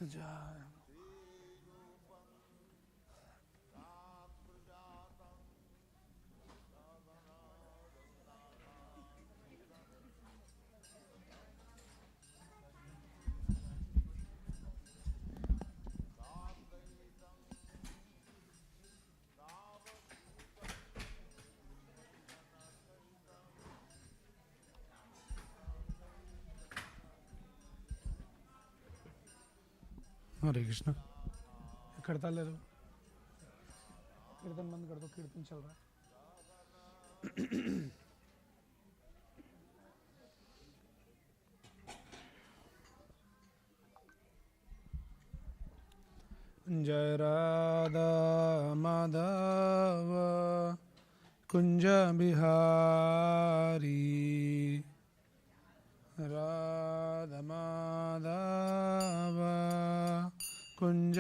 जय हरे कृष्ण। करता ले लो, कीर्तन बंद कर दो, कीर्तन चल रहा है। जय राधा माधव कुंज बिहारी, राधा माधव कुंज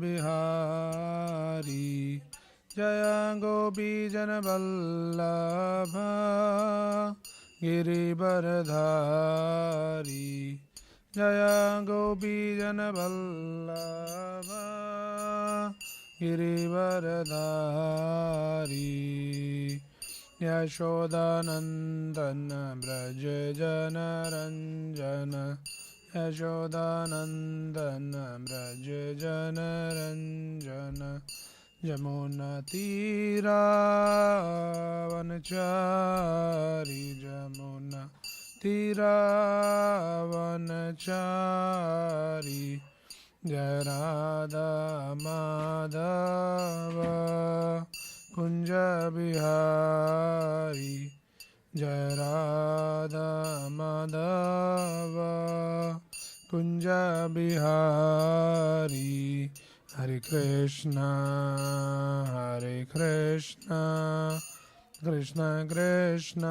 बिहारी, जय गोपी जन वल्लभ गिरिवरधारी, जय गोपी जन वल्लभ गिरिवरधारी, यशोदानंदन ब्रज जन रंजन, यशोदानंदन ब्रज जन रंजन, जमुना तीरावनचारी, जमुना तीरावनचारी, जय राधा माधव कुंज बिहारी, जय राधा माधव कुंज बिहारी, हरे कृष्णा कृष्ण कृष्ण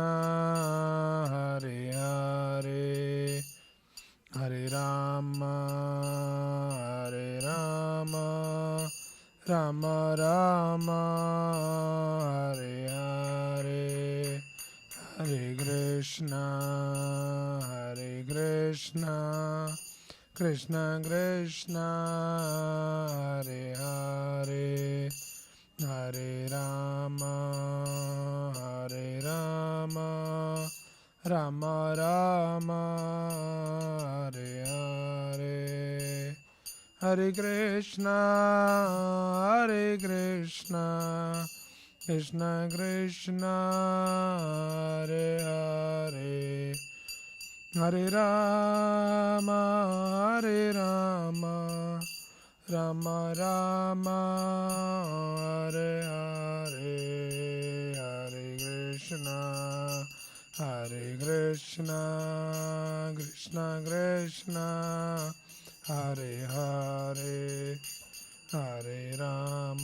हरे हरे, हरे राम राम राम हरे हरे, हरे कृष्णा कृष्ण कृष्ण हरे हरे, हरे राम राम राम हरे हरे, हरे कृष्णा कृष्ण कृष्ण हरे हरे, हरे राम राम राम हरे हरे, हरे कृष्णा कृष्ण कृष्ण हरे हरे, हरे राम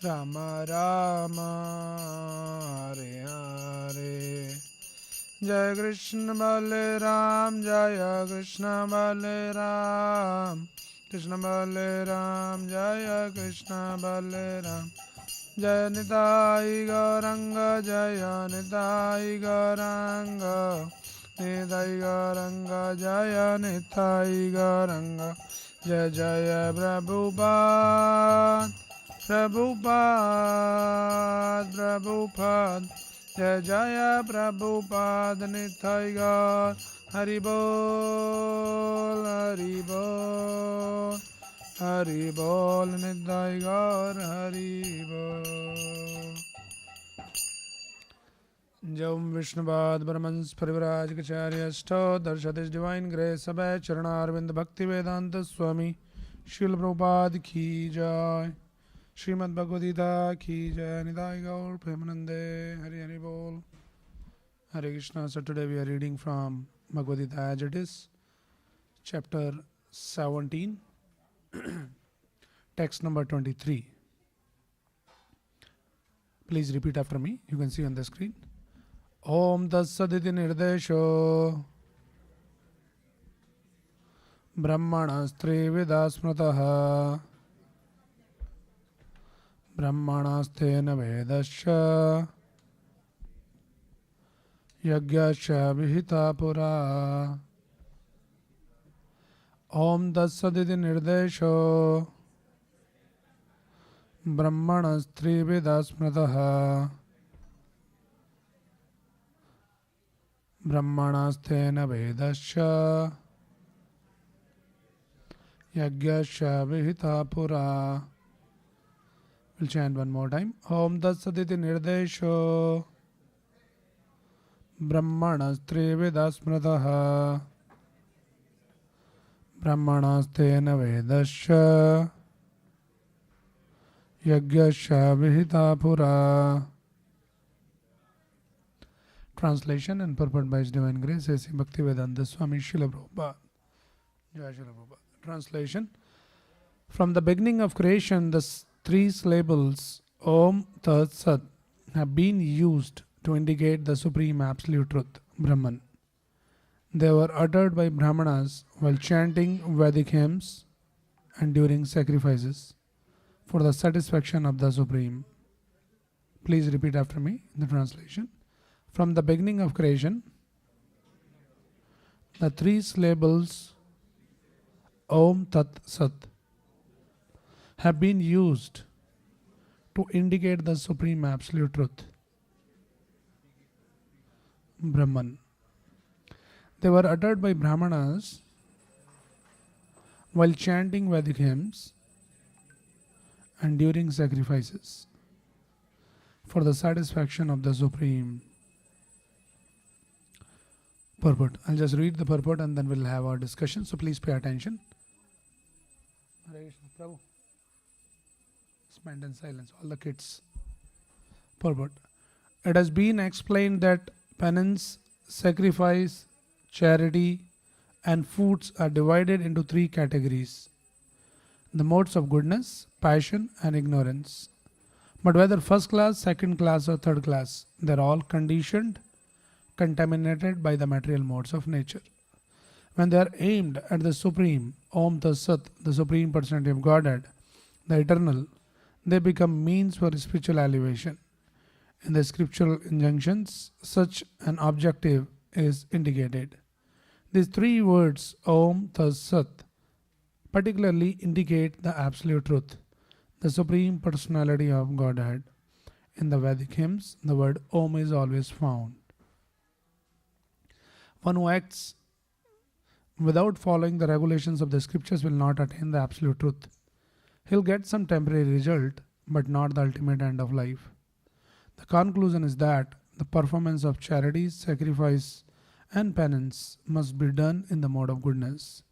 राम राम हरे हरे, जय कृष्ण बलराम जय कृष्ण बलराम, कृष्ण बलराम जय कृष्ण बलराम, जय निताई गौरंग जय निताई गौरंग, निताई गौरंग जय निताई गौरंग, जय जय प्रभुपाद प्रभुपाद, जय जय प्रभुपाद निताई गौर, हरि बोल हरि बोल, हरि बोल निताई गौर हरि बोल। जम विष्णुपाद परमंस परिवराज कचार्य अष्टोत्तर सतीश डिवाइन ग्रेस अभय चरणारविंद भक्ति वेदांत स्वामी शिल प्रभुपाद की जय, श्रीमद् भगवद गीता की जय, निताई गौर प्रेमानंदे, हरि हरि बोल, हरे Krishna. So today we are reading from Bhagavad Gita as it is, chapter 17, text number 23. Please repeat after me. You can see on the screen. Om Tatsadiति Nirdesho Brahmanastre Smrataha Brahmanastena Vedasya Yagyasya Vihita Pura Om Tat Sat iti nirdesho Brahmanastri Smritaha Brahmanastena Vedasya Yagyasya Vihita Pura. We'll chant one more time. Om Tat Sat iti nirdesho Brahmanastri Smritaha Brahmanastena Vedasya Yagyasya Vihita Pura. Translation and purport by His Divine Grace, A.C. Bhaktivedanta Swami Srila Prabhupada. Jai Srila Prabhupada. Translation. From the beginning of creation, the three syllables Om Tat Sat have been used to indicate the Supreme Absolute Truth, Brahman. They were uttered by Brahmanas while chanting Vedic hymns and during sacrifices for the satisfaction of the Supreme. Please repeat after me the translation. From the beginning of creation, the three syllables Om Tat Sat have been used to indicate the Supreme Absolute Truth, Brahman. They were uttered by Brahmanas while chanting Vedic hymns and during sacrifices for the satisfaction of the Supreme. Purport. I'll just read the purport and then we'll have our discussion. So please pay attention. Hare Krishna, Prabhu. Spend in silence, all the kids. Purport. It has been explained that penance, sacrifice, charity, and foods are divided into three categories: the modes of goodness, passion, and ignorance. But whether first class, second class, or third class, they're all conditioned, contaminated by the material modes of nature. When they are aimed at the Supreme, Om Tat Sat, the Supreme Personality of Godhead, the Eternal, they become means for spiritual elevation. In the scriptural injunctions, such an objective is indicated. These three words, Om Tat Sat, particularly indicate the Absolute Truth, the Supreme Personality of Godhead. In the Vedic hymns, the word Om is always found. One who acts without following the regulations of the scriptures will not attain the absolute truth. He'll get some temporary result, but not the ultimate end of life. The conclusion is that the performance of charity, sacrifice, and penance must be done in the mode of goodness.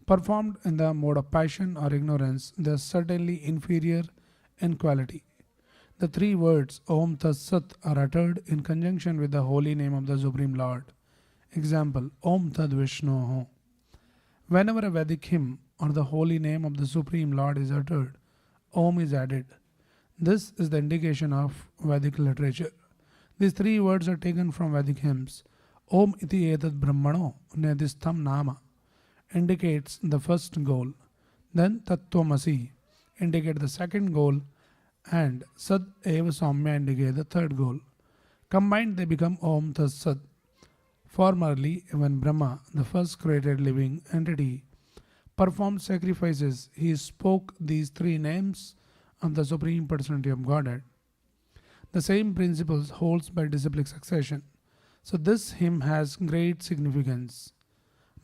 Performed in the mode of passion or ignorance, they are certainly inferior in quality. The three words Om Tat Sat are uttered in conjunction with the holy name of the Supreme Lord. Example, Om Tad Vishnoho. Whenever a Vedic hymn or the holy name of the Supreme Lord is uttered, Om is added. This is the indication of Vedic literature. These three words are taken from Vedic hymns. Om iti etat brahmano nedistham nama indicates the first goal. Then Tattvamasi indicate the second goal, and Sat eva Saumya indicate the third goal. Combined they become Om Tat Sat. Formerly, when Brahma, the first created living entity, performed sacrifices, he spoke these three names of the Supreme Personality of Godhead. The same principles holds by disciplic succession. So this hymn has great significance.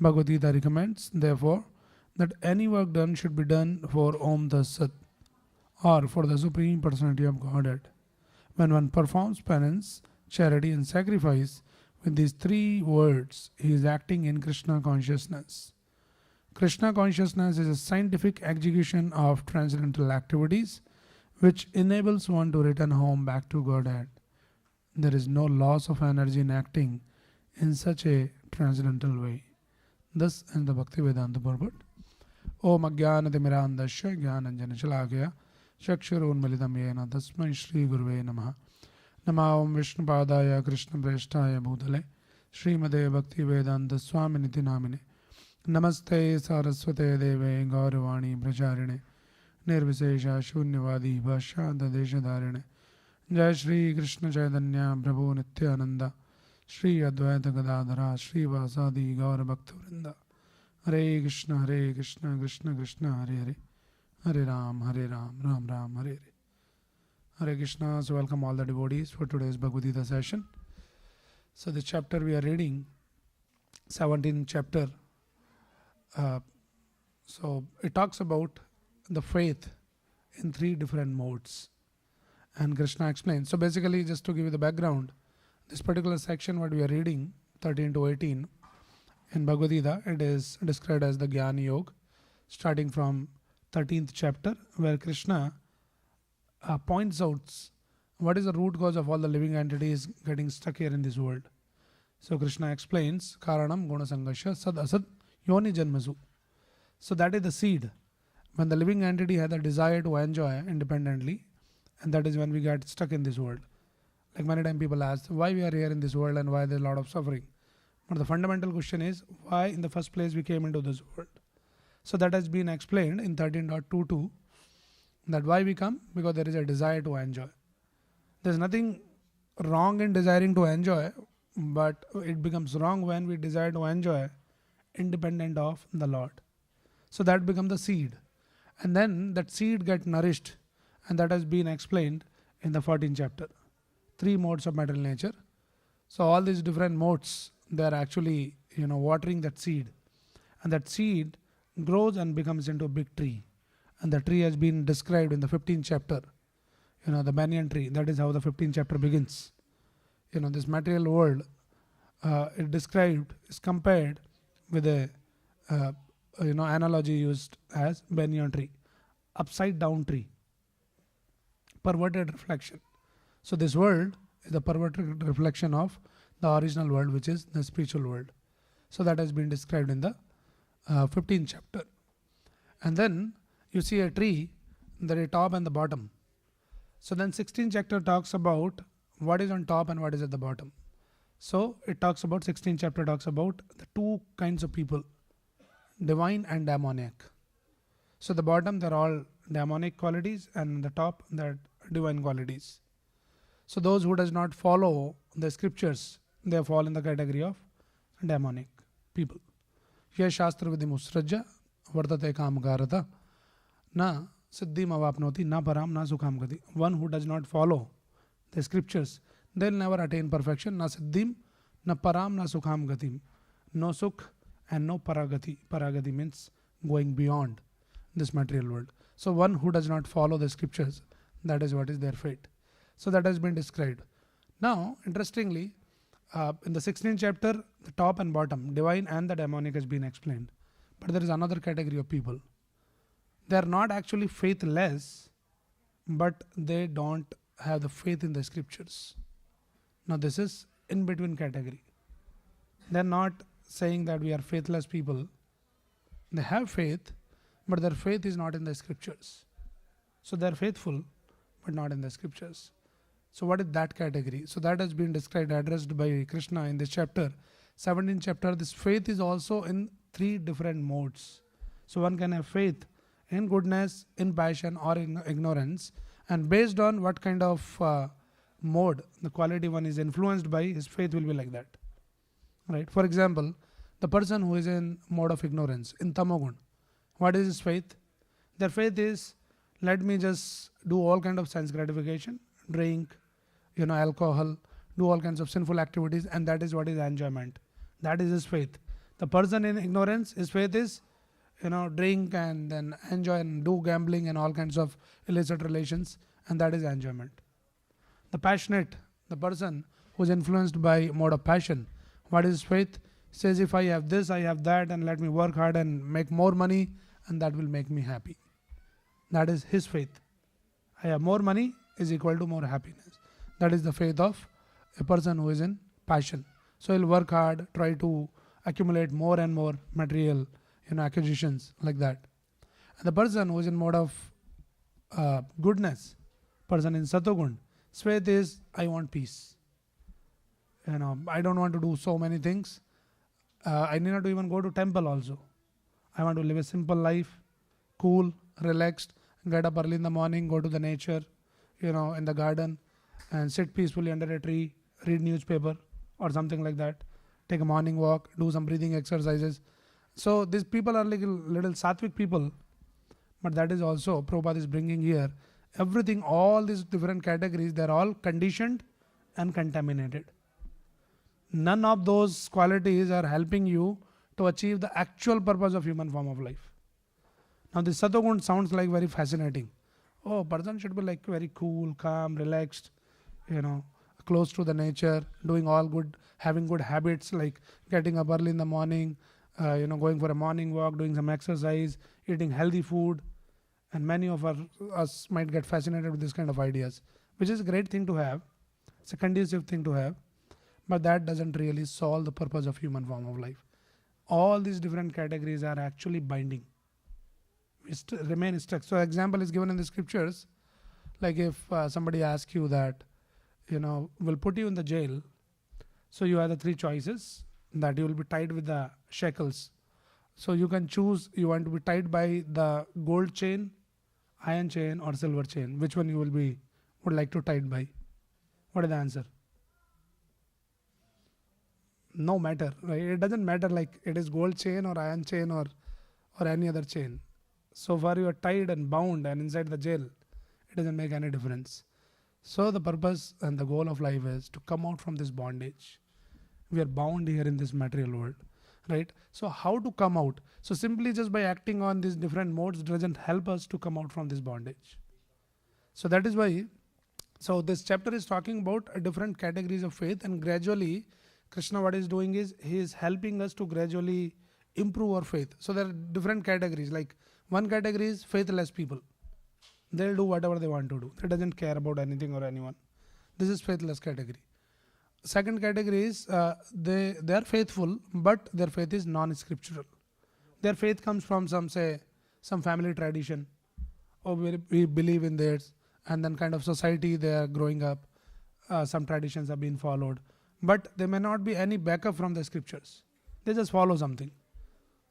Bhagavad Gita recommends, therefore, that any work done should be done for Om Tat Sat, or for the Supreme Personality of Godhead. When one performs penance, charity, and sacrifice with these three words, he is acting in Krishna consciousness. Krishna consciousness is a scientific execution of transcendental activities which enables one to return home back to Godhead. There is no loss of energy in acting in such a transcendental way. Thus ends the Bhaktivedanta purport. Om Ajnanatimirandasya Jnananjana Chakshurunmilitam Yena Tasmai Shri Guruve Namaha. Nama Om Vishnupadaya Krishna Prestaya Bhutale Srimade Bhaktivedanta Swaminiti Namine Namaste Saraswate Deve Gauravani Pracharine Nirvisesha Shunyavadi Bhashanta Deshadarine Jai Shri Krishna Chaitanya Prabhu Nityananda Shri Advaita Gadadhara Shri Vasadi Gaura Bhakta Vrinda Hare Krishna, Krishna Krishna, Hare Hare, Hare Ram, Ram Ram, Hare Hare. Hare Krishna. So welcome all the devotees for today's Bhagavad Gita session. So the chapter we are reading, 17th chapter. So it talks about the faith in three different modes. And Krishna explains. So basically, just to give you the background, this particular section what we are reading, 13 to 18, in Bhagavad Gita, it is described as the Jnana Yoga, starting from 13th chapter, where Krishna points out what is the root cause of all the living entities getting stuck here in this world. So Krishna explains, Karanam Guna Sangasha Sad Asad Yoni Janmasu. So that is the seed. When the living entity has a desire to enjoy independently, and that is when we get stuck in this world. Like many times people ask, why we are here in this world and why there is a lot of suffering. But the fundamental question is, why in the first place we came into this world. So that has been explained in 13.22, that why we come, because there is a desire to enjoy. There is nothing wrong in desiring to enjoy, but it becomes wrong when we desire to enjoy independent of the Lord. So that becomes the seed. And then that seed gets nourished, and that has been explained in the 14th chapter. Three modes of material nature. So all these different modes, they are actually watering that seed, and that seed grows and becomes into a big tree. And the tree has been described in the 15th chapter. The banyan tree. That is how the 15th chapter begins. This material world is compared with a analogy used as banyan tree, upside down tree, perverted reflection. So this world is the perverted reflection of the original world, which is the spiritual world. So that has been described in the 15th chapter. And then you see a tree, there is top and the bottom. So then 16th chapter talks about what is on top and what is at the bottom. So it talks about, 16th chapter talks about the two kinds of people, divine and demonic. So the bottom, they're all demonic qualities, and the top, they're divine qualities. So those who does not follow the scriptures, they fall in the category of demonic people. Ye shastra vidimusrajya vardate kamgarata na siddhim avapnoti na param na sukham gati. One who does not follow the scriptures, they'll never attain perfection. Na siddhim, na param, na sukham gatim. No sukh and no paragati. Paragati means going beyond this material world. So one who does not follow the scriptures, that is what is their fate. So that has been described. Now, interestingly, in the 16th chapter, the top and bottom, divine and the demonic, has been explained. But there is another category of people. They are not actually faithless, but they don't have the faith in the scriptures. Now this is in between category. They are not saying that we are faithless people. They have faith, but their faith is not in the scriptures. So they are faithful, but not in the scriptures. So what is that category? So that has been described, addressed by Krishna in this chapter. 17th chapter, this faith is also in three different modes. So one can have faith in goodness, in passion, or in ignorance. And based on what kind of mode the quality one is influenced by, his faith will be like that. Right? For example, the person who is in mode of ignorance, in tamogun, what is his faith? Their faith is, let me just do all kind of sense gratification, drink, alcohol, do all kinds of sinful activities, and that is what is enjoyment. That is his faith. The person in ignorance, his faith is, drink and then enjoy and do gambling and all kinds of illicit relations, and that is enjoyment. The passionate, the person who is influenced by mode of passion, what is his faith? Says, if I have this, I have that, and let me work hard and make more money, and that will make me happy. That is his faith. I have more money is equal to more happiness. That is the faith of a person who is in passion. So he'll work hard, try to accumulate more and more material, acquisitions like that. And the person who is in mode of goodness, person in Satogun, his faith is, I want peace. I don't want to do so many things. I need not even go to temple also. I want to live a simple life, cool, relaxed, get up early in the morning, go to the nature, in the garden, and sit peacefully under a tree, read newspaper or something like that, take a morning walk, do some breathing exercises. So these people are like little sattvic people, but that is also Prabhupada is bringing here. Everything, all these different categories, they're all conditioned and contaminated. None of those qualities are helping you to achieve the actual purpose of human form of life. Now this Satogun sounds like very fascinating. Oh, person should be like very cool, calm, relaxed, you know, close to the nature, doing all good, having good habits like getting up early in the morning, going for a morning walk, doing some exercise, eating healthy food. And many of us might get fascinated with this kind of ideas, which is a great thing to have. It's a conducive thing to have, but that doesn't really solve the purpose of human form of life. All these different categories are actually binding. We remain stuck. So example is given in the scriptures, like if somebody asks you that, will put you in the jail, so you have the three choices, that you will be tied with the shackles. So you can choose, you want to be tied by the gold chain, iron chain, or silver chain. Which one you would like to tied by? What is the answer? No matter, right? It doesn't matter like it is gold chain or iron chain or any other chain. So far you are tied and bound and inside the jail, it doesn't make any difference. So the purpose and the goal of life is to come out from this bondage. We are bound here in this material world, right? So how to come out? So simply just by acting on these different modes doesn't help us to come out from this bondage. So that is why, so this chapter is talking about different categories of faith, and gradually Krishna what is doing is he is helping us to gradually improve our faith. So there are different categories. Like one category is faithless people. They'll do whatever they want to do. They doesn't care about anything or anyone. This is faithless category. Second category is they are faithful, but their faith is non-scriptural. Their faith comes from some family tradition, or we believe in theirs, and then kind of society they are growing up. Some traditions have been followed, but there may not be any backup from the scriptures. They just follow something,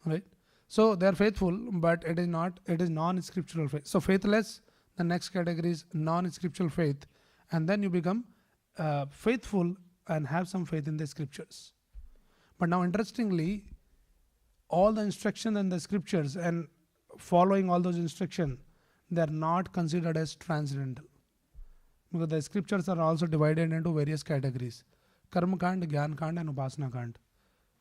right? So they are faithful, but it is non-scriptural faith. So faithless, the next category is non-scriptural faith, and then you become faithful and have some faith in the scriptures. But now interestingly, all the instruction in the scriptures and following all those instructions, they are not considered as transcendental, because the scriptures are also divided into various categories: karma kand, gyan kand, and upasana kand.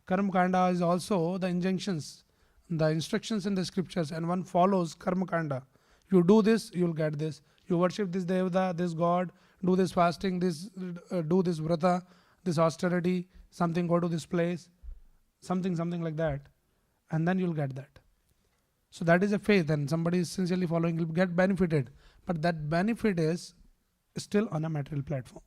Karma kanda is also the injunctions, the instructions in the scriptures, and one follows karma kanda. You do this, you will get this. You worship this devata, this god, do this fasting, do this vrata, this austerity, something, go to this place, something like that, and then you'll get that. So that is a faith, and somebody is sincerely following will get benefited, but that benefit is still on a material platform.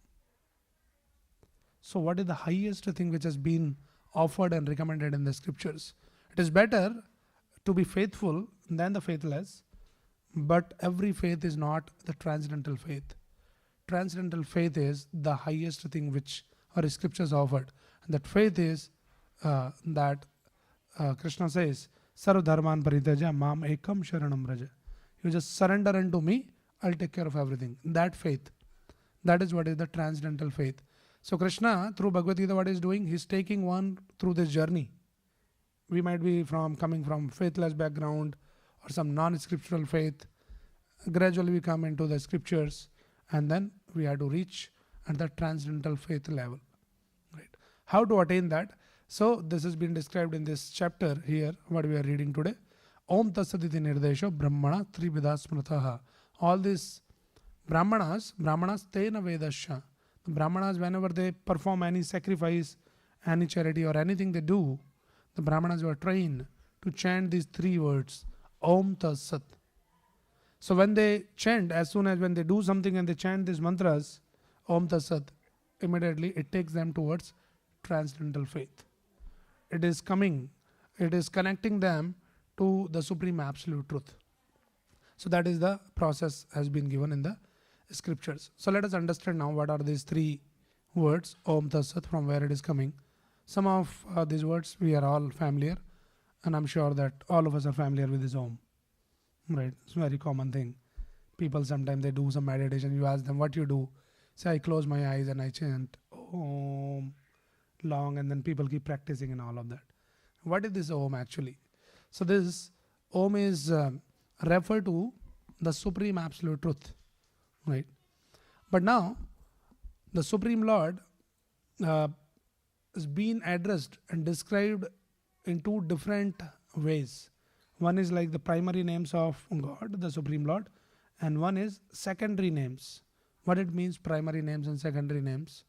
So what is the highest thing which has been offered and recommended in the scriptures? It is better to be faithful than the faithless, but every faith is not the transcendental faith. Transcendental faith is the highest thing which our scriptures offered. And that faith is that Krishna says, Sarva dharman paritaja mam ekam sharanam raja. You just surrender unto me, I'll take care of everything. That faith, that is what is the transcendental faith. So Krishna, through Bhagavad Gita, what he's doing, he's taking one through this journey. We might be coming from faithless background or some non-scriptural faith. Gradually we come into the scriptures, and then we have to reach at the transcendental faith level. Right? How to attain that? So this has been described in this chapter here, what we are reading today. Om Tasaditi Nirdesho Brahmana Trivida Smrataha. All these Brahmanas Tena Vedasya. The Brahmanas, whenever they perform any sacrifice, any charity or anything they do, the Brahmanas were trained to chant these three words, Om Tat Sat. So when they chant, as soon as when they do something and they chant these mantras, Om Tat Sat, immediately it takes them towards transcendental faith. It is connecting them to the supreme absolute truth. So that is the process has been given in the scriptures. So let us understand now what are these three words, Om Tat Sat, from where it is coming. Some of these words we are all familiar, and I'm sure that all of us are familiar with this Om. Right? It's a very common thing. People sometimes they do some meditation, you ask them what you do. Say I close my eyes and I chant Om long, and then people keep practicing and all of that. What is this Om actually? So this Om is referred to the Supreme Absolute Truth, right? But now the Supreme Lord uh, is being addressed and described in two different ways. One is like the primary names of God, the Supreme Lord, and one is secondary names. What it means, primary names and secondary names?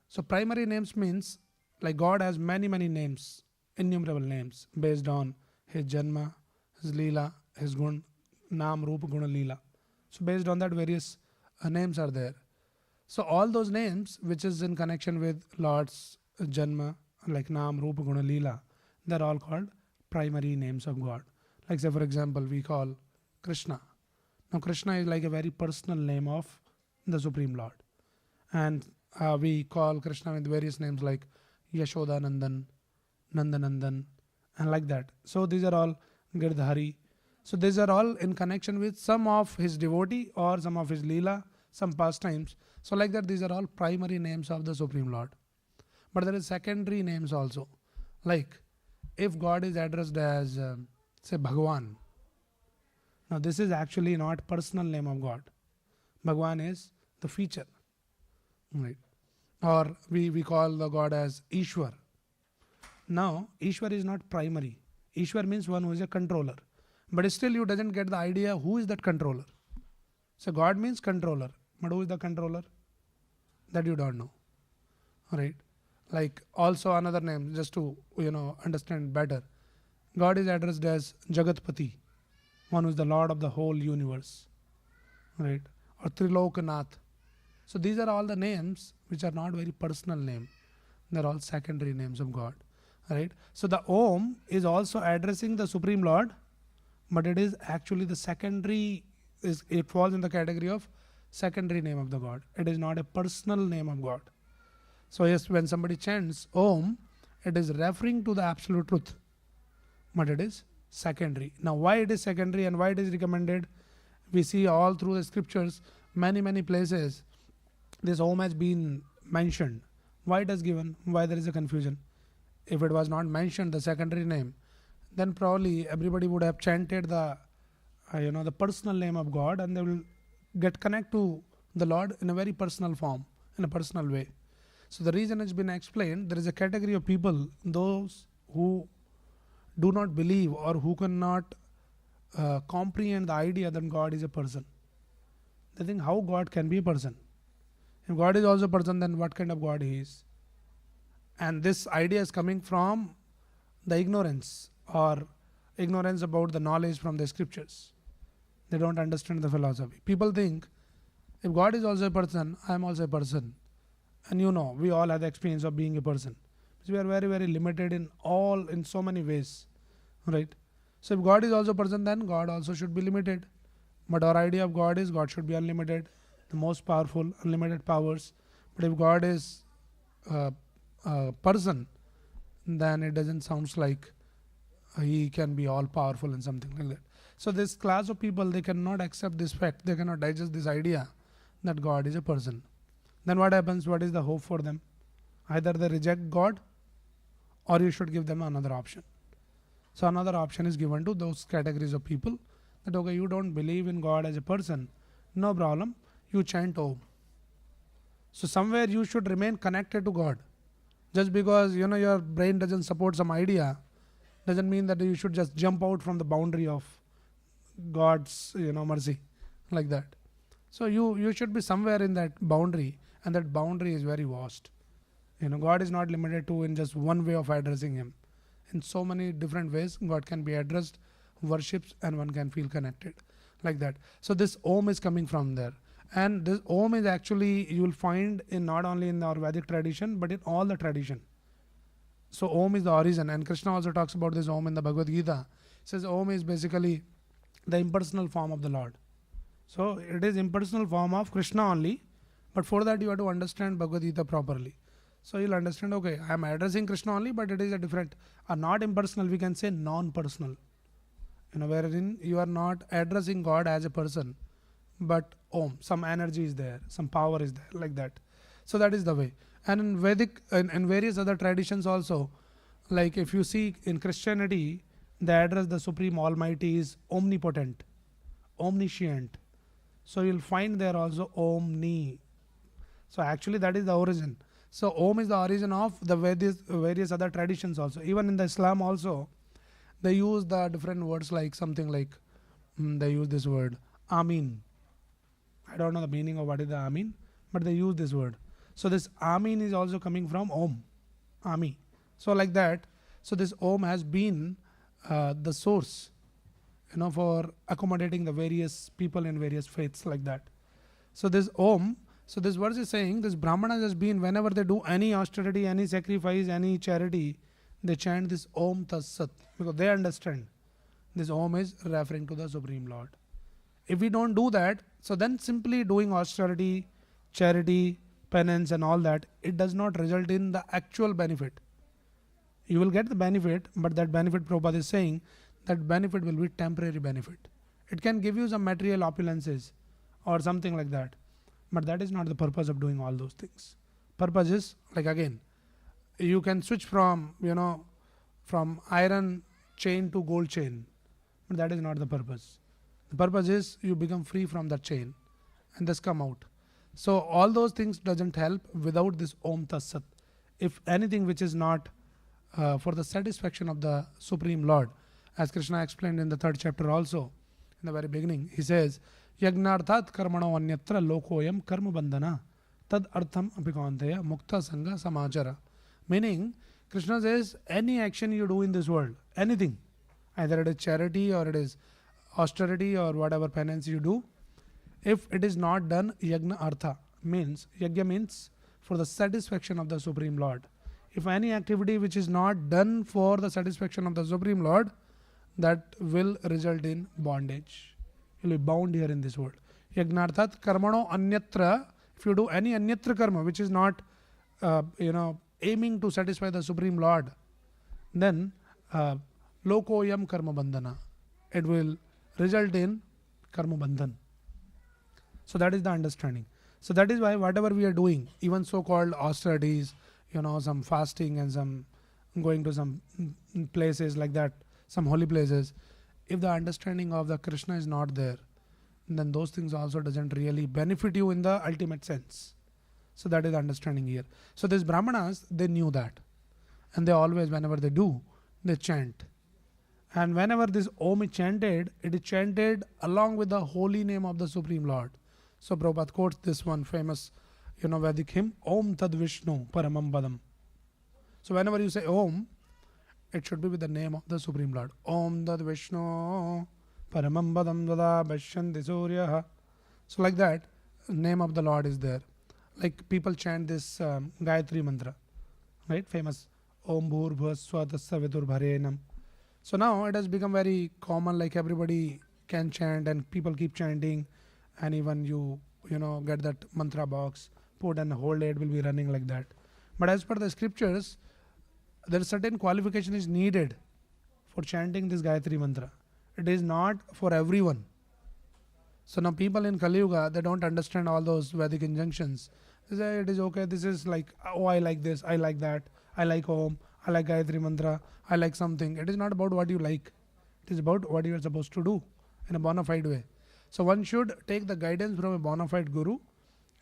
So primary names means like God has many names, innumerable names based on his Janma, his Leela, his Gun, Naam, Rupa, Guna, Leela. So based on that, various names are there. So all those names which is in connection with Lord's Janma, like Naam, Rupa, Guna, Leela, they're all called primary names of God. Like say for example, we call Krishna. Now Krishna is like a very personal name of the Supreme Lord. And we call Krishna with various names like Yashoda Nandan, Nandanandan, and like that. So these are all Girdhari. So these are all in connection with some of his devotee or some of his Leela, some pastimes. So like that, these are all primary names of the Supreme Lord. But there is secondary names also. Like if God is addressed as say Bhagwan. Now this is actually not personal name of God. Bhagwan is the feature. Right. Or we call the God as Ishwar. Now Ishwar is not primary. Ishwar means one who is a controller. But still you doesn't get the idea who is that controller. So God means controller. But who is the controller? That you don't know. Alright. Like also another name, just to understand better. God is addressed as Jagatpati, one who is the Lord of the whole universe. Right? Or Trilokanath. So these are all the names which are not very personal name. They're all secondary names of God. Right? So the Om is also addressing the Supreme Lord, but it is actually the secondary, it falls in the category of secondary name of the God. It is not a personal name of God. So yes, when somebody chants Om, it is referring to the absolute truth, but it is secondary. Now why it is secondary and why it is recommended? We see all through the scriptures, many places, this Om has been mentioned. Why it is given? Why there is a confusion? If it was not mentioned, the secondary name, then probably everybody would have chanted the the personal name of God, and they will get connect to the Lord in a very personal form, in a personal way. So the reason has been explained. There is a category of people, those who do not believe or who cannot comprehend the idea that God is a person. They think how God can be a person. If God is also a person, then what kind of God he is? And this idea is coming from the ignorance or ignorance about the knowledge from the scriptures. They don't understand the philosophy. People think if God is also a person, I am also a person. And we all have the experience of being a person. So we are very limited in so many ways. Right? So if God is also a person, then God also should be limited. But our idea of God is God should be unlimited, the most powerful, unlimited powers. But if God is a person, then it doesn't sound like he can be all powerful and something like that. So this class of people, they cannot accept this fact. They cannot digest this idea that God is a person. Then what happens? What is the hope for them? Either they reject God, or you should give them another option. So another option is given to those categories of people that okay, you don't believe in God as a person, no problem, you chant Om. So somewhere you should remain connected to God. Just because your brain doesn't support some idea doesn't mean that you should just jump out from the boundary of God's mercy like that. So you should be somewhere in that boundary, and that boundary is very vast. God is not limited to in just one way of addressing him. In so many different ways God can be addressed, worshipped, and one can feel connected like that. So this Om is coming from there. And this Om is actually, you will find in not only in our Vedic tradition, but in all the tradition. So Om is the origin, and Krishna also talks about this Om in the Bhagavad Gita. He says Om is basically the impersonal form of the Lord. So it is impersonal form of Krishna only, but for that you have to understand Bhagavad Gita properly. So you'll understand, okay, I am addressing Krishna only, but it is a different, not impersonal, we can say non-personal. Wherein you are not addressing God as a person, but Om, some energy is there, some power is there, like that. So that is the way. And in Vedic and various other traditions also, like if you see in Christianity, they address the Supreme Almighty is omnipotent, omniscient. So you'll find there also omni. So actually that is the origin. So Om is the origin of the various other traditions also. Even in the Islam also, they use the different words like something like, they use this word Amin. I don't know the meaning of what is the Amin, but they use this word. So this Amin is also coming from Om, Ami. So like that. So this Om has been the source, for accommodating the various people in various faiths like that. So this Om, so this verse is saying this Brahmanas has been, whenever they do any austerity, any sacrifice, any charity, they chant this Om TAT SAT because they understand this Om is referring to the Supreme Lord. If we don't do that, so then simply doing austerity, charity, penance and all that, it does not result in the actual benefit. You will get the benefit, but that benefit, Prabhupada is saying, that benefit will be temporary benefit. It can give you some material opulences or something like that, but that is not the purpose of doing all those things. Purpose is, like again, you can switch from, from iron chain to gold chain, but that is not the purpose. The purpose is you become free from that chain and thus come out. So all those things doesn't help without this Om TAT SAT. If anything which is not for the satisfaction of the Supreme Lord, as Krishna explained in the 3rd chapter also, in the very beginning, he says, Yagnarthat karmano anyatra lokoyam karma bandhana tad artham apikanteya mukta sangha samachara. Meaning, Krishna says, any action you do in this world, anything, either it is charity or it is austerity or whatever penance you do, if it is not done yagna artha, means yagya means for the satisfaction of the Supreme Lord. If any activity which is not done for the satisfaction of the Supreme Lord, that will result in bondage. You will be bound here in this world. Yagnarthat karmano anyatra. If you do any anyatra karma which is not aiming to satisfy the Supreme Lord, then lokoyam karma bandhana, it will result in karma bandhan. So that is the understanding. So that is why whatever we are doing, even so-called austerities, some fasting and some going to some places like that, some holy places, if the understanding of the Krishna is not there, then those things also doesn't really benefit you in the ultimate sense. So that is the understanding here. So these Brahmanas, they knew that, and they always, whenever they do, they chant. And whenever this Om is chanted, it is chanted along with the holy name of the Supreme Lord. So Prabhupada quotes this one famous, Vedic hymn, Om Tad Vishnu Paramam Padam. So whenever you say Om, it should be with the name of the Supreme Lord. Om Tad Vishnu Paramam Padam Dada Bhashyanti Suryaha. So like that, name of the Lord is there. Like people chant this Gayatri mantra, right? Famous Om Bhur Bhaswa Tasya Vidur Bharenam. So now it has become very common, like everybody can chant and people keep chanting, and even you get that mantra box, put and the whole day it will be running like that. But as per the scriptures, there is certain qualification is needed for chanting this Gayatri mantra. It is not for everyone. So now people in Kali Yuga, they don't understand all those Vedic injunctions. They say it is okay, this is like, oh I like this, I like that, I like Om, I like Gayatri mantra, I like something. It is not about what you like. It is about what you are supposed to do in a bona fide way. So one should take the guidance from a bona fide guru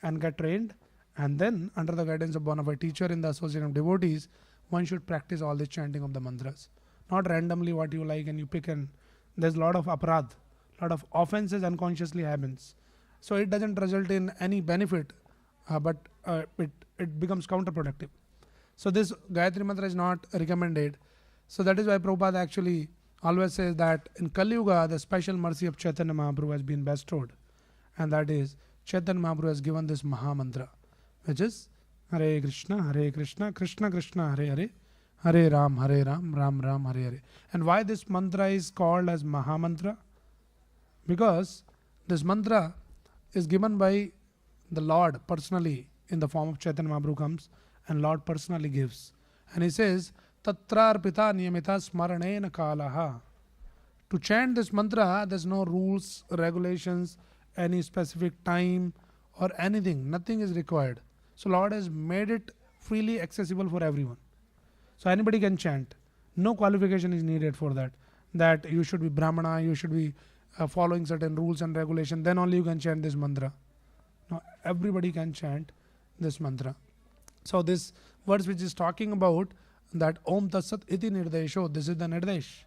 and get trained, and then under the guidance of bona fide teacher in the association of devotees, one should practice all this chanting of the mantras. Not randomly what you like and you pick, and there's a lot of aparadh, lot of offenses unconsciously happens. So it doesn't result in any benefit, but it becomes counterproductive. So this Gayatri mantra is not recommended. So that is why Prabhupada actually always says that in Kali Yuga, the special mercy of Chaitanya Mahaprabhu has been bestowed. And that is, Chaitanya Mahaprabhu has given this Maha Mantra, which is Hare Krishna, Krishna Krishna, Hare Hare, Hare Ram, Ram Ram, Hare Hare. And why this mantra is called as Maha Mantra? Because this mantra is given by the Lord personally in the form of Chaitanya Mahaprabhu comes, and Lord personally gives. And he says, Tatrarpita niyamita smaranena kalaha. To chant this mantra, there's no rules, regulations, any specific time or anything. Nothing is required. So Lord has made it freely accessible for everyone. So anybody can chant. No qualification is needed for that. that you should be Brahmana, you should be following certain rules and regulation, then only you can chant this mantra. No, everybody can chant this mantra. So this verse which is talking about that Om Tat Sat iti nirdesho, this is the nirdesh.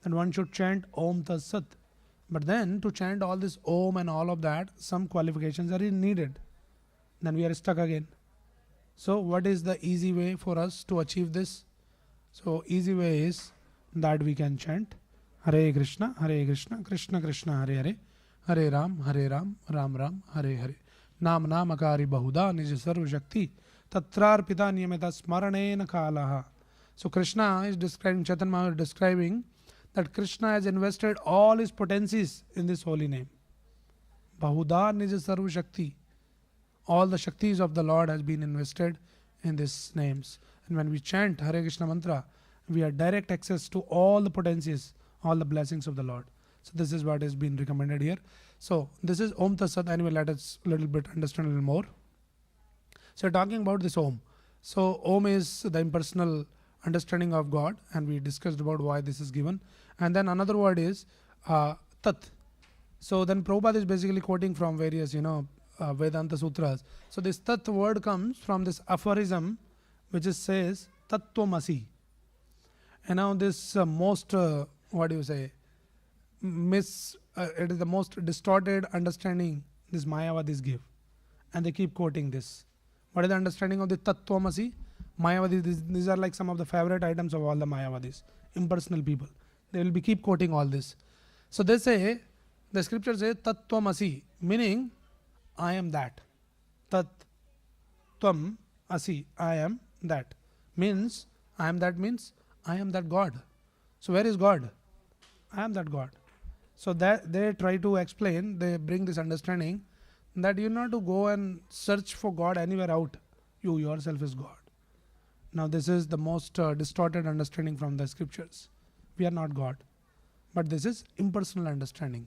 Then one should chant Om Tat Sat. But then to chant all this Om and all of that, some qualifications are needed. Then we are stuck again. So what is the easy way for us to achieve this? So easy way is that we can chant Hare Krishna, Krishna Krishna, Hare Hare, Hare Ram, Ram Ram, Hare Hare. Nam Namakari Bahuda Nij Sarva Shakti Tatrar Pita Niyamita Smarane Kalaha. So Krishna is describing, Chaitanya Mahaprabhu is describing that Krishna has invested all his potencies in this holy name. Bahuda Nij Sarva Shakti. All the Shaktis of the Lord has been invested in these names. And when we chant Hare Krishna mantra, we have direct access to all the potencies, all the blessings of the Lord. So this is what has been recommended here. So this is Om Tat Sat. Anyway, let us a little bit understand a little more. So talking about this Om. So Om is the impersonal understanding of God, and we discussed about why this is given. And then another word is Tat. So then Prabhupada is basically quoting from various, Vedanta sutras. So this Tat word comes from this aphorism which is says Tattvamasi. And now this most, it is the most distorted understanding this Mayavadis give. And they keep quoting this. What is the understanding of the Tattvamasi? Mayavadis, these are like some of the favorite items of all the Mayavadis, impersonal people. They will be keep quoting all this. So they say, the scripture says Tattvamasi, meaning I am that. Tat Tvam Asi, I am that. Means, I am that means I am that God. So where is God? I am that God. So that they try to explain, they bring this understanding that you not to go and search for God anywhere out. You yourself is God. Now this is the most distorted understanding from the scriptures. We are not God. But this is impersonal understanding.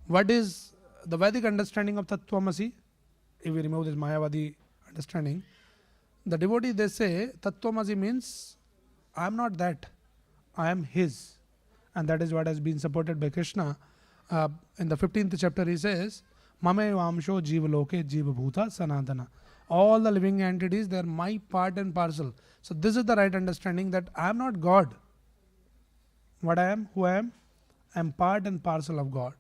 What is the Vedic understanding of Tattvamasi? If we remove this Mayavadi understanding, the devotee, they say Tattvamasi means I am not that, I am His. And that is what has been supported by Krishna. In the 15th chapter he says, Mame Vamsho Jiva Loke Jiva Bhuta Sanatana. All the living entities, they are my part and parcel. So this is the right understanding that I am not God. What I am, who I am part and parcel of God.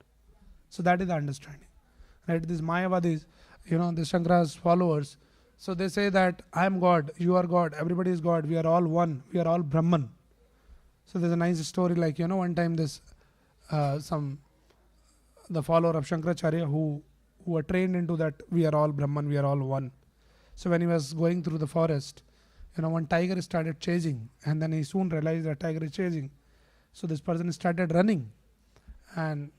So that is the understanding. Right? These Mayavadis, the Shankara's followers, so they say that I am God, you are God, everybody is God, we are all one, we are all Brahman. So there's a nice story like, one time this, the follower of Shankaracharya who were trained into that we are all Brahman, we are all one. So when he was going through the forest, one tiger started chasing, and then he soon realized that tiger is chasing. So this person started running, and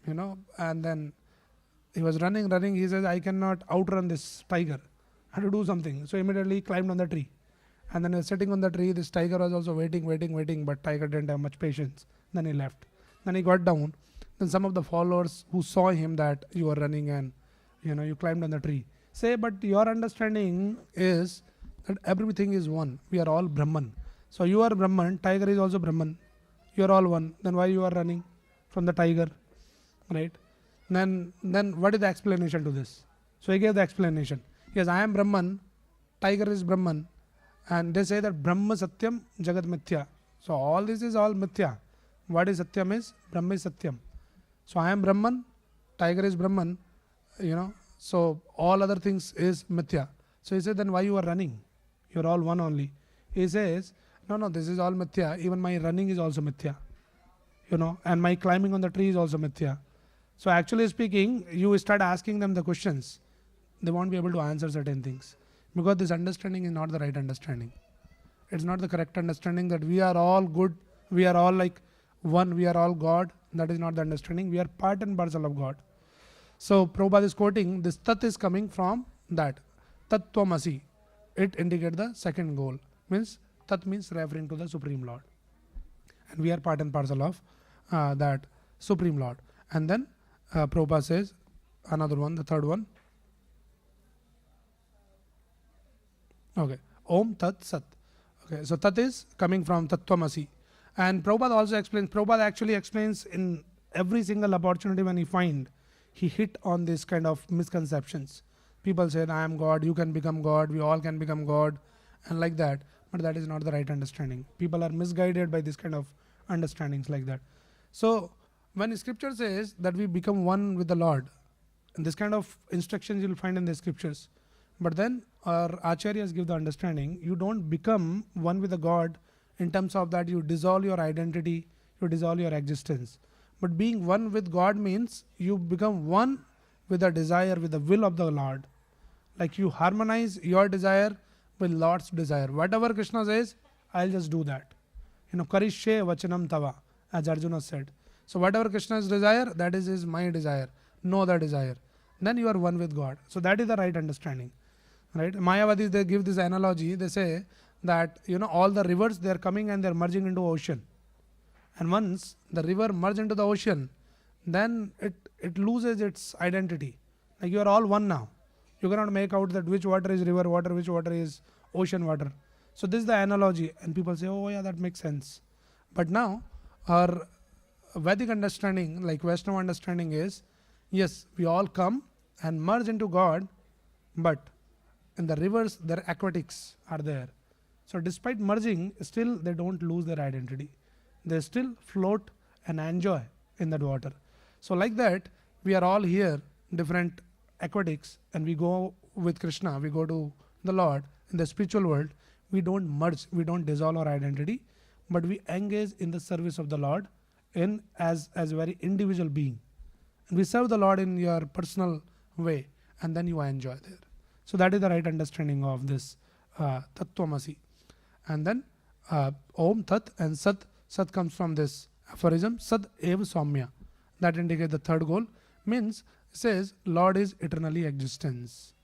and then he was running. He says, I cannot outrun this tiger. I have to do something. So immediately he climbed on the tree. And then he was sitting on the tree. This tiger was also waiting. But tiger didn't have much patience. Then he left. Then he got down. Then some of the followers who saw him that you are running and you climbed on the tree say, but your understanding is that everything is one. We are all Brahman. So you are Brahman. Tiger is also Brahman. You are all one. Then why you are running from the tiger? Right? Then what is the explanation to this? So he gave the explanation. Yes, I am Brahman, tiger is Brahman, and they say that Brahma Satyam Jagat Mithya. So all this is all Mithya. What is Satyam is? Brahma is Satyam. So I am Brahman, tiger is Brahman, so all other things is Mithya. So he said, then why you are running? You are all one only. He says, no, this is all Mithya. Even my running is also Mithya. And my climbing on the tree is also Mithya. So actually speaking, you start asking them the questions. They won't be able to answer certain things. Because this understanding is not the right understanding. It's not the correct understanding that we are all good, we are all like one, we are all God. That is not the understanding. We are part and parcel of God. So Prabhupada is quoting, this Tat is coming from that. Tattvamasi. It indicates the second goal. Tat means referring to the Supreme Lord. And we are part and parcel of that Supreme Lord. And then Prabhupada says, another one, the third one. Okay, Om Tat Sat. Okay, so Tat is coming from Tattvamasi. And Prabhupada actually explains in every single opportunity when he hit on this kind of misconceptions. People said, I am God, you can become God, we all can become God, and like that. But that is not the right understanding. People are misguided by this kind of understandings like that. So when scripture says that we become one with the Lord, and this kind of instructions you'll find in the scriptures, but then our acharyas give the understanding, you don't become one with the God in terms of that you dissolve your identity, you dissolve your existence. But being one with God means you become one with the desire, with the will of the Lord. Like you harmonize your desire with Lord's desire. Whatever Krishna says, I'll just do that. Karishye vachanam tava, as Arjuna said. So whatever Krishna's desire, that is my desire, no other desire. Then you are one with God. So that is the right understanding. Right? Mayavadis, they give this analogy. They say that all the rivers, they are coming and they are merging into ocean. And once the river merges into the ocean, then it loses its identity. Like you are all one now. You cannot make out that which water is river water, which water is ocean water. So this is the analogy, and people say, oh yeah, that makes sense. But now our Vedic understanding, like Vaishnava understanding is, yes, we all come and merge into God, but in the rivers, their aquatics are there. So despite merging, still they don't lose their identity. They still float and enjoy in that water. So like that, we are all here, different aquatics, and we go with Krishna, we go to the Lord in the spiritual world. We don't merge, we don't dissolve our identity, but we engage in the service of the Lord as a very individual being. And we serve the Lord in your personal way, and then you enjoy there. So that is the right understanding of this Tattvamasi. And then Om, Tat and Sat. Sat comes from this aphorism, Sad Eva Saumya. That indicates the third goal. Means, says, Lord is eternally existence.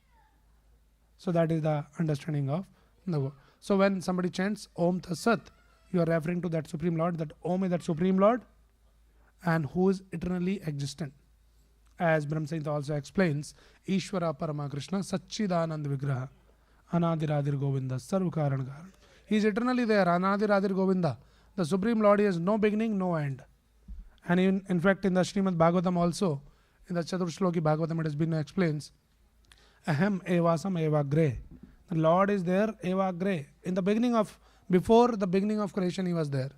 So that is the understanding of the word. So when somebody chants Om Tat Sat, you are referring to that Supreme Lord, that Om is that Supreme Lord, and who is eternally existent. As Brahma Samhita also explains, Ishvara Parama Krishna Satchidanand Vigraha Anadiradir Govinda Sarvakaran Karan. He is eternally there, Anadiradir Govinda. The Supreme Lord has no beginning, no end. And in fact, in the Srimad Bhagavatam also, in the Chaturshloki Bhagavatam, it has been explains, Ahem Evasam Evagre. The Lord is there, Evagre. Before the beginning of creation, He was there.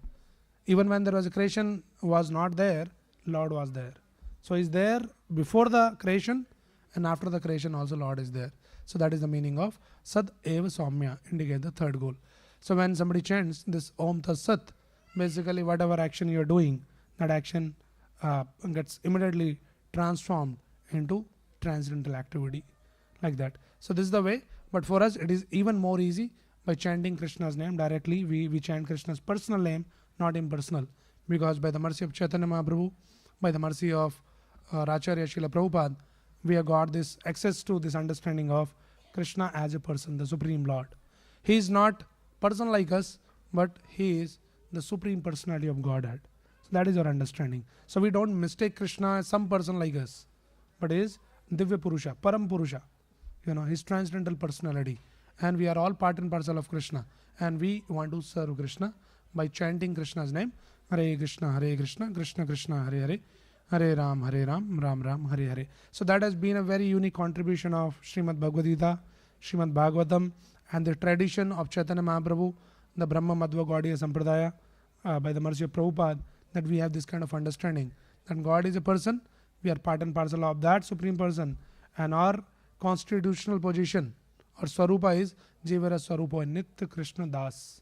Even when there was a creation was not there, Lord was there. So He is there before the creation, and after the creation also Lord is there. So that is the meaning of Sad Eva Saumya, indicate the third goal. So when somebody chants this Om Tat Sat, basically whatever action you are doing, that action gets immediately transformed into transcendental activity, like that. So this is the way. But for us, it is even more easy by chanting Krishna's name directly. We chant Krishna's personal name, not impersonal, because by the mercy of Chaitanya Mahaprabhu, by the mercy of Acharya Srila Prabhupada, we have got this access to this understanding of Krishna as a person, the Supreme Lord. He is not person like us, but He is the Supreme Personality of Godhead. So that is our understanding. So we don't mistake Krishna as some person like us, but He is Divya Purusha, Param Purusha, His transcendental personality. And we are all part and parcel of Krishna. And we want to serve Krishna by chanting Krishna's name, Hare Krishna, Krishna Krishna, Hare Hare, Hare Ram, Ram Ram, Hare Hare. So that has been a very unique contribution of Srimad Bhagavad Gita, Srimad Bhagavatam, and the tradition of Chaitanya Mahaprabhu, the Brahma Madhva Gaudiya Sampradaya, by the mercy of Prabhupada, that we have this kind of understanding that God is a person, we are part and parcel of that Supreme Person, and our constitutional position or Swarupa is Jivara Swarupa Nitya Krishna Das.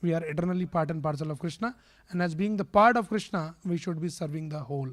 We are eternally part and parcel of Krishna, and as being the part of Krishna, we should be serving the whole.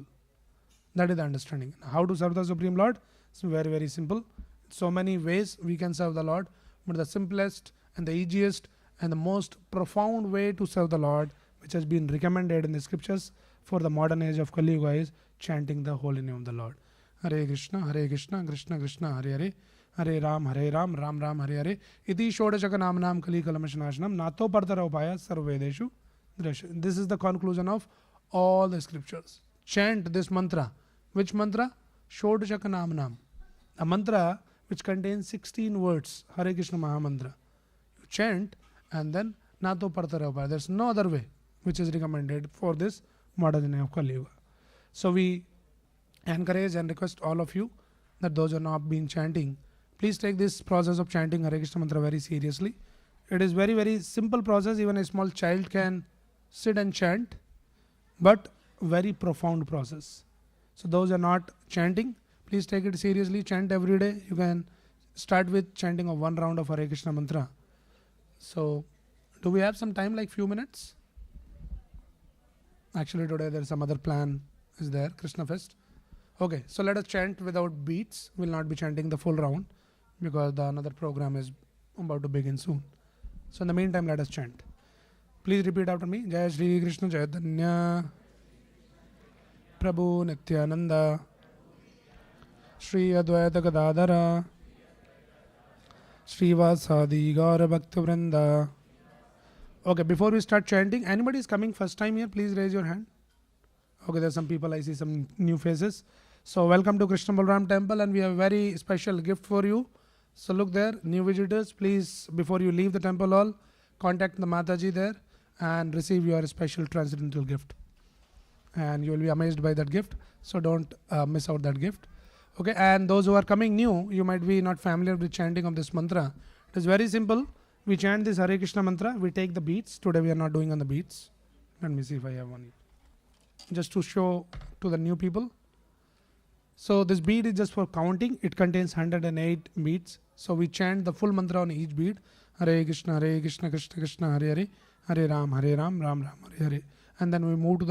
That is the understanding. How to serve the Supreme Lord? It's very, very simple. So many ways we can serve the Lord, but the simplest and the easiest and the most profound way to serve the Lord, which has been recommended in the scriptures for the modern age of Kali Yuga, is chanting the holy name of the Lord. Hare Krishna, Krishna Krishna, Hare Hare, Hare Ram, Ram Ram, Hare Hare. Iti Shodashaka Namnam Kali Kalamashanashanam Nato Partara Upaya Sarvedeshu. This is the conclusion of all the scriptures. Chant this mantra. Which mantra? Shodashaka Namnam. A mantra which contains 16 words. Hare Krishna Mahamantra. You chant and then Nato Partara Upaya. There's no other way. which is recommended for this modern of Kali Yuga. So we encourage and request all of you that those who have not been chanting, please take this process of chanting Hare Krishna mantra very seriously. It is very simple process. Even a small child can sit and chant, but very profound process. So those who are not chanting, please take it seriously. Chant every day. You can start with chanting of one round of Hare Krishna mantra. So do we have some time, like few minutes? Actually today there is some other plan is there, Krishna Fest. Okay, so let us chant without beats. We'll not be chanting the full round because the another program is about to begin soon. So in the meantime, let us chant. Please repeat after me. Jai Shri Krishna Chaitanya Prabhu Nityananda Shri Advaita Gadadhara Shri Vasadi Gaura Bhakta Vrinda. Okay, before we start chanting, anybody is coming first time here? Please raise your hand. Okay, there's some people, I see some new faces. So welcome to Krishna Balram Temple, and we have a very special gift for you. So look there, new visitors, please, before you leave the temple hall, contact the Mataji there and receive your special transcendental gift. And you will be amazed by that gift. So don't miss out that gift. Okay, and those who are coming new, you might be not familiar with chanting of this mantra. It is very simple. We chant this Hare Krishna mantra. We take the beats. Today we are not doing on the beats. Let me see if I have one. Just to show to the new people. So this bead is just for counting. It contains 108 beads. So we chant the full mantra on each bead. Hare Krishna, Krishna Krishna, Hare Hare, Hare Ram, Ram Ram, Hare Hare. And then we move to the